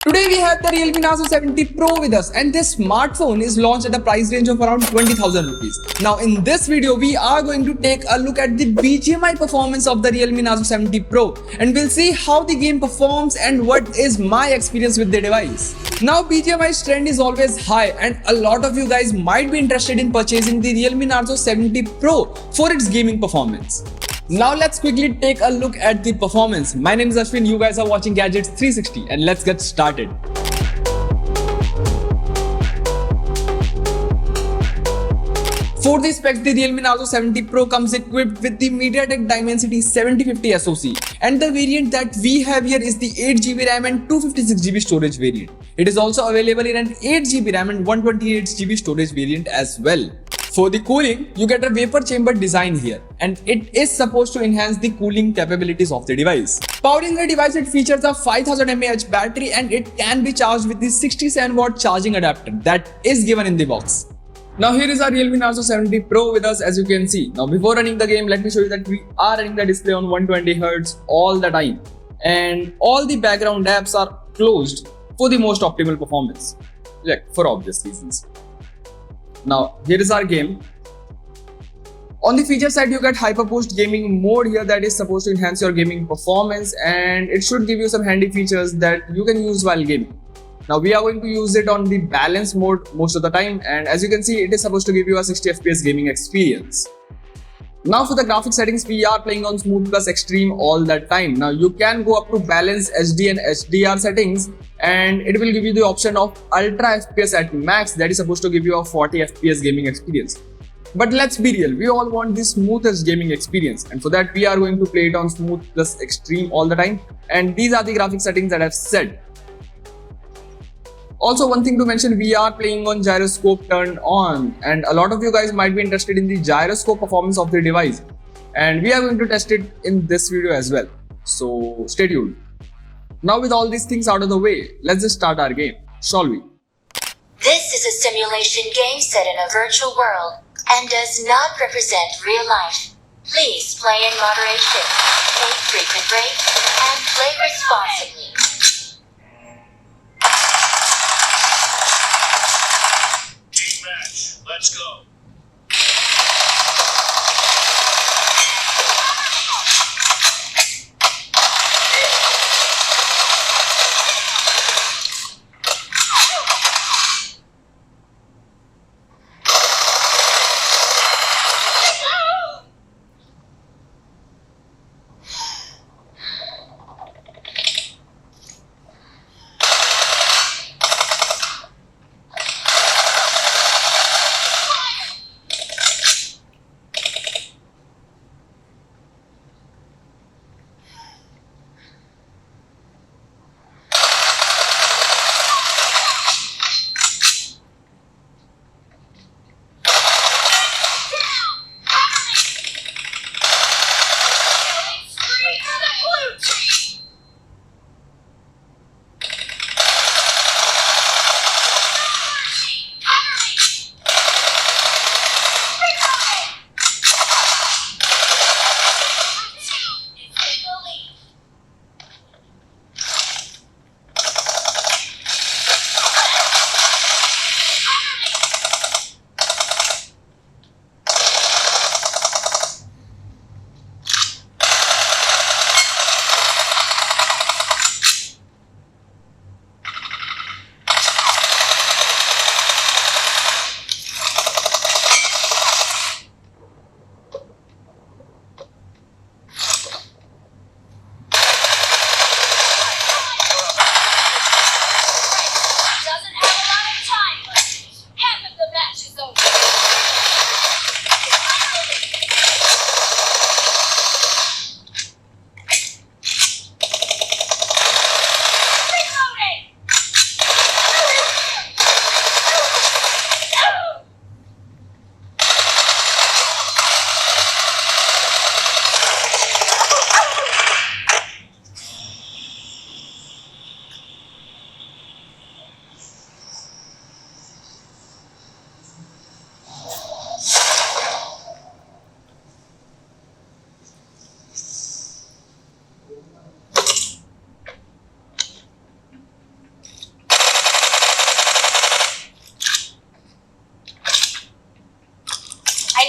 Today we have the Realme Narzo 70 Pro with us, and this smartphone is launched at a price range of around 20,000 rupees. Now in this video we are going to take a look at the BGMI performance of the Realme Narzo 70 Pro, and we'll see how the game performs and what is my experience with the device. Now BGMI's trend is always high, and a lot of you guys might be interested in purchasing the Realme Narzo 70 Pro for its gaming performance. Now let's quickly take a look at the performance. My name is Ashwin, you guys are watching Gadgets 360, and let's get started. For the specs, the Realme Narzo 70 Pro comes equipped with the MediaTek Dimensity 7050 SoC, and the variant that we have here is the 8GB RAM and 256GB storage variant. It is also available in an 8GB RAM and 128GB storage variant as well. For the cooling, you get a vapor chamber design here, and it is supposed to enhance the cooling capabilities of the device. Powering the device, it features a 5000 mAh battery, and it can be charged with the 67-watt charging adapter that is given in the box. Now here is our Realme Narzo 70 Pro with us, as you can see. Now before running the game, let me show you that we are running the display on 120Hz all the time, and all the background apps are closed for the most optimal performance, for obvious reasons. Now here is our game. On the feature side, you get hyper-boost gaming mode here that is supposed to enhance your gaming performance, and it should give you some handy features that you can use while gaming. Now we are going to use it on the balance mode most of the time, and as you can see, it is supposed to give you a 60 FPS gaming experience. Now for the graphics settings, we are playing on Smooth plus Extreme all the time. Now you can go up to Balance, HD and HDR settings, and it will give you the option of Ultra FPS at max that is supposed to give you a 40 FPS gaming experience. But let's be real, we all want the smoothest gaming experience, and for that we are going to play it on Smooth plus Extreme all the time, and these are the graphics settings that I've set. Also, one thing to mention, we are playing on gyroscope turned on, and a lot of you guys might be interested in the gyroscope performance of the device, and we are going to test it in this video as well, so stay tuned. Now with all these things out of the way, let's just start our game, shall we? This is a simulation game set in a virtual world and does not represent real life. Please play in moderation, take frequent breaks, and play responsibly. Team match, let's go.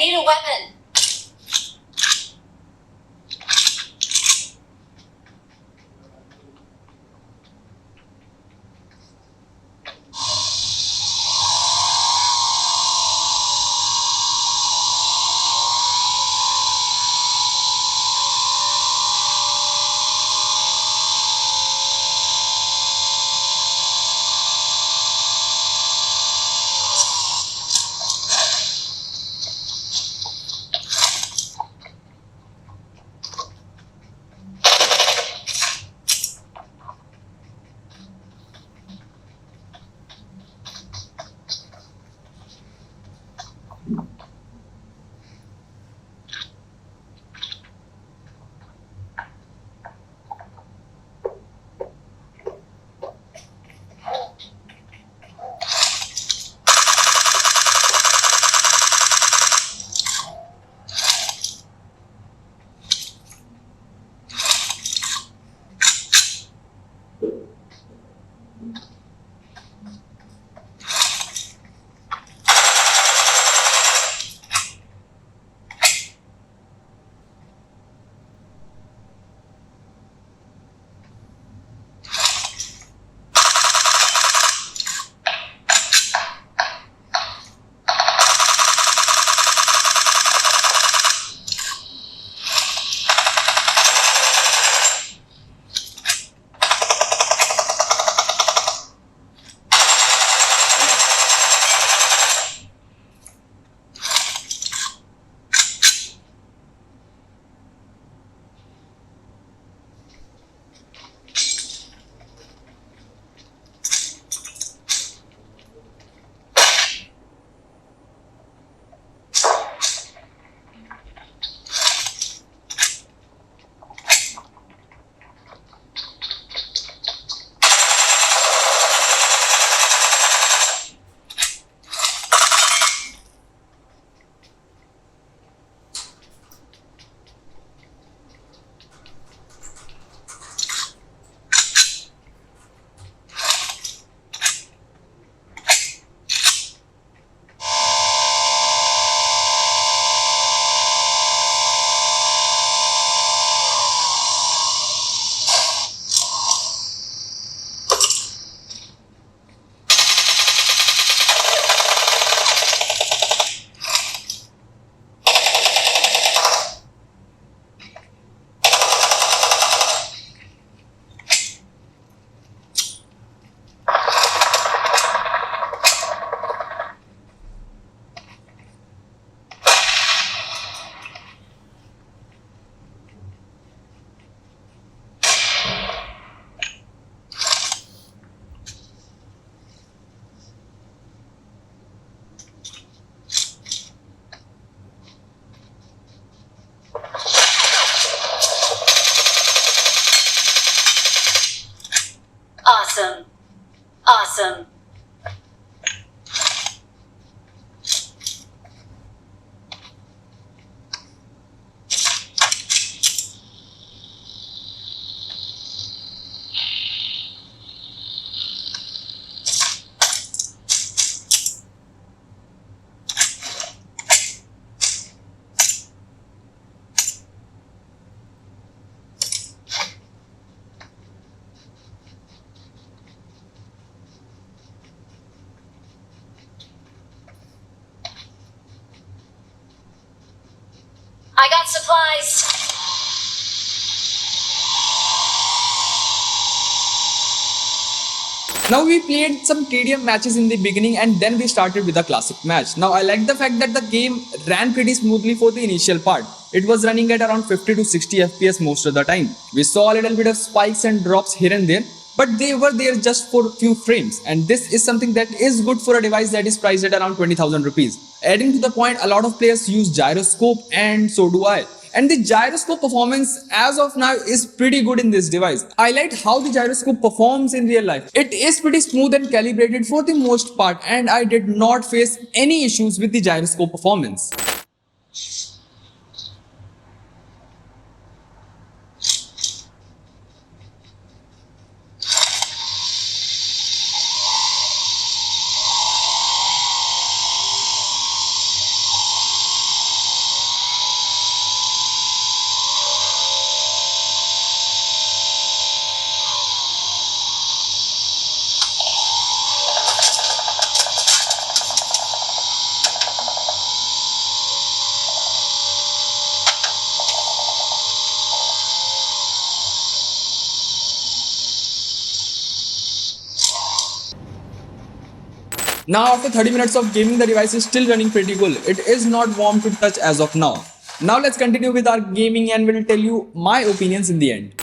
need a weapon. Awesome. Awesome. I got supplies. Now we played some TDM matches in the beginning and then we started with a classic match. Now I like the fact that the game ran pretty smoothly for the initial part. It was running at around 50 to 60 FPS most of the time. We saw a little bit of spikes and drops here and there, but they were there just for a few frames, and this is something that is good for a device that is priced at around 20,000 rupees. Adding to the point, a lot of players use gyroscope and so do I. And the gyroscope performance as of now is pretty good in this device. I like how the gyroscope performs in real life. It is pretty smooth and calibrated for the most part, and I did not face any issues with the gyroscope performance. Now after 30 minutes of gaming, the device is still running pretty cool. It is not warm to touch as of now. Now let's continue with our gaming and we'll tell you my opinions in the end.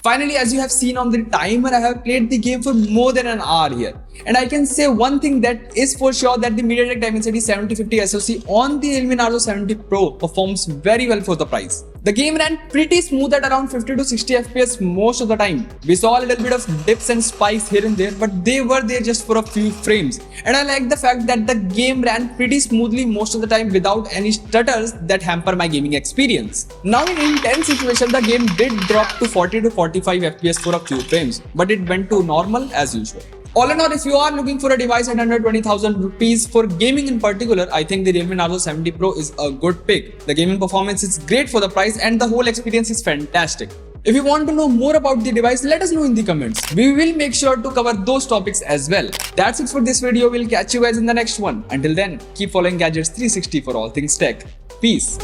Finally, as you have seen on the timer, I have played the game for more than an hour here. And I can say one thing that is for sure, that the MediaTek Dimensity 7050 SoC on the Realme Narzo 70 Pro performs very well for the price. The game ran pretty smooth at around 50 to 60 FPS most of the time. We saw a little bit of dips and spikes here and there, but they were there just for a few frames. And I like the fact that the game ran pretty smoothly most of the time without any stutters that hamper my gaming experience. Now in intense situation, the game did drop to 40 to 45 FPS for a few frames, but it went to normal as usual. All in all, if you are looking for a device at under 20,000 rupees for gaming in particular, I think the Realme Narzo 70 Pro is a good pick. The gaming performance is great for the price and the whole experience is fantastic. If you want to know more about the device, let us know in the comments. We will make sure to cover those topics as well. That's it for this video. We'll catch you guys in the next one. Until then, keep following Gadgets 360 for all things tech. Peace.